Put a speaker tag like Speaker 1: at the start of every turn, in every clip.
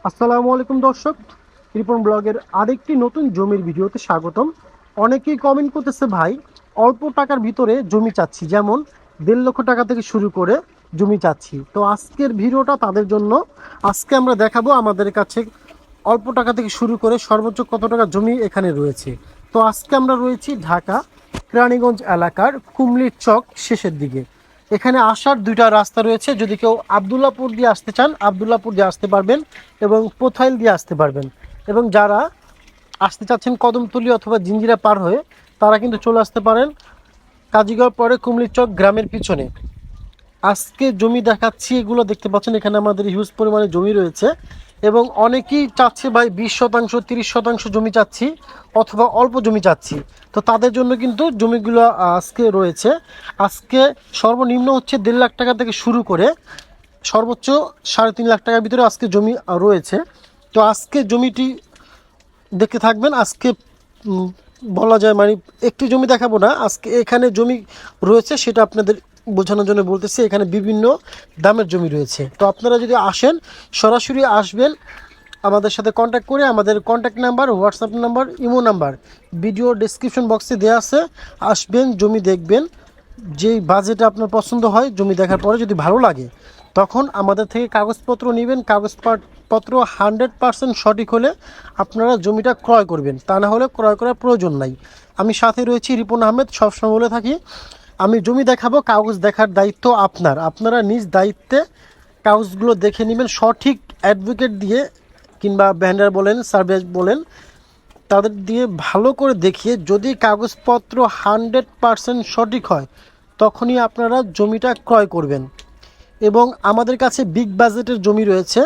Speaker 1: আসসালামু আলাইকুম দর্শক, রিপন ব্লগের আরেকটি নতুন জমির ভিডিওতে স্বাগতম। অনেকেই কমেন্ট করতেছে, ভাই অল্প টাকার ভিতরে জমি চাচ্ছি, যেমন 1.5 লক্ষ টাকা থেকে শুরু করে জমি চাচ্ছি। তো আজকের ভিডিওটা তাদের জন্য। আজকে আমরা দেখাবো আমাদের কাছে অল্প টাকা থেকে শুরু করে সর্বোচ্চ কত টাকা জমি এখানে রয়েছে। তো আজকে আমরা রয়েছি ঢাকা কেরানীগঞ্জ এলাকার কুমলির চক শেষের দিকে। এখানে আসার দুইটা রাস্তা রয়েছে। যদি কেউ আবদুল্লাপুর দিয়ে আসতে চান, আবদুল্লাপুর দিয়ে আসতে পারবেন এবং পোথাইল দিয়ে আসতে পারবেন। এবং যারা আসতে চাচ্ছেন কদমতলী অথবা জিঞ্জিরা পার হয়ে, তারা কিন্তু চলে আসতে পারেন কাজীগড় পরে কুমলির চক গ্রামের পিছনে। আজকে জমি দেখাচ্ছি, এগুলো দেখতে পাচ্ছেন এখানে আমাদের হিউজ পরিমাণে জমি রয়েছে। এবং অনেকেই চাচ্ছে ভাই 20% 30% জমি চাচ্ছি অথবা অল্প জমি চাচ্ছি। তো তাদের জন্য কিন্তু জমিগুলো আজকে রয়েছে। আজকে সর্বনিম্ন হচ্ছে 1.5 লাখ টাকা থেকে শুরু করে সর্বোচ্চ 3.5 লাখ টাকার ভিতরে আজকে জমি রয়েছে। তো আজকে জমিটি দেখতে থাকবেন। আজকে বলা যায় মানে একটি জমি দেখাবো না, আজকে এখানে জমি রয়েছে সেটা আপনাদের বোঝানোর জন্য বলতেছি। এখানে বিভিন্ন দামের জমি রয়েছে। তো আপনারা যদি আসেন, সরাসরি আসবেন, আমাদের সাথে কন্ট্যাক্ট করে, আমাদের contact number, WhatsApp number, imo number video description বক্সে দেওয়া আছে। আসবেন, জমি দেখবেন, যেই বাজেটে আপনার পছন্দ হয়, জমি দেখার পরে যদি ভালো লাগে তখন আমাদের থেকে কাগজপত্র নেবেন। কাগজপত্র 100% সঠিক হলে আপনারা জমিটা ক্রয় করবেন, তা না হলে ক্রয় করার প্রয়োজন নাই। আমি সাথে রয়েছি রিপন আহমেদ, সবসময় বলে থাকি আমি জমি দেখাবো, কাগজ দেখার দায়িত্ব আপনার। আপনারা নিজ দায়িত্বে কাগজগুলো দেখে নেবেন, সঠিক অ্যাডভোকেট দিয়ে কিংবা ভেন্ডার বলেন, সার্ভে বলেন, তাদের দিয়ে ভালো করে দেখিয়ে যদি কাগজপত্র 100% সঠিক হয় তখনই আপনারা জমিটা ক্রয় করবেন। এবং আমাদের কাছে বিগ বাজেটের জমি রয়েছে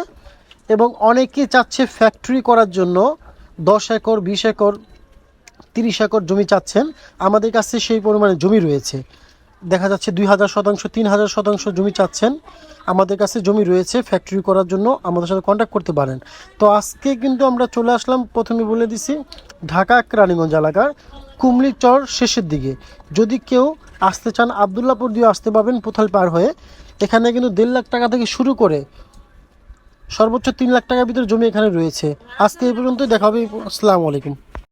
Speaker 1: এবং অনেকেই চাচ্ছে ফ্যাক্টরি করার জন্য 10 একর, 20 একর, 30 একর জমি চাচ্ছেন। আমাদের কাছে সেই পরিমাণে জমি রয়েছে। দেখা যাচ্ছে 2000 শতাংশ, 3000 শতাংশ জমি চাচ্ছেন, আমাদের কাছে জমি রয়েছে ফ্যাক্টরি করার জন্য, আমাদের সাথে কন্ট্যাক্ট করতে পারেন। তো আজকে কিন্তু আমরা চলে আসলাম, প্রথমে বলে দিছি, ঢাকা কেরানীগঞ্জ এলাকার কুমলি চর শেষের দিকে। যদি কেউ আসতে চান আবদুল্লাপুর দিয়ে আসতে পারবেন পোথাল পার হয়ে। এখানে কিন্তু 1.5 লাখ টাকা থেকে শুরু করে সর্বোচ্চ 3 লাখ টাকার ভিতরে জমি এখানে রয়েছে। আজকে এই পর্যন্তই, দেখা হবে। আসসালামু আলাইকুম।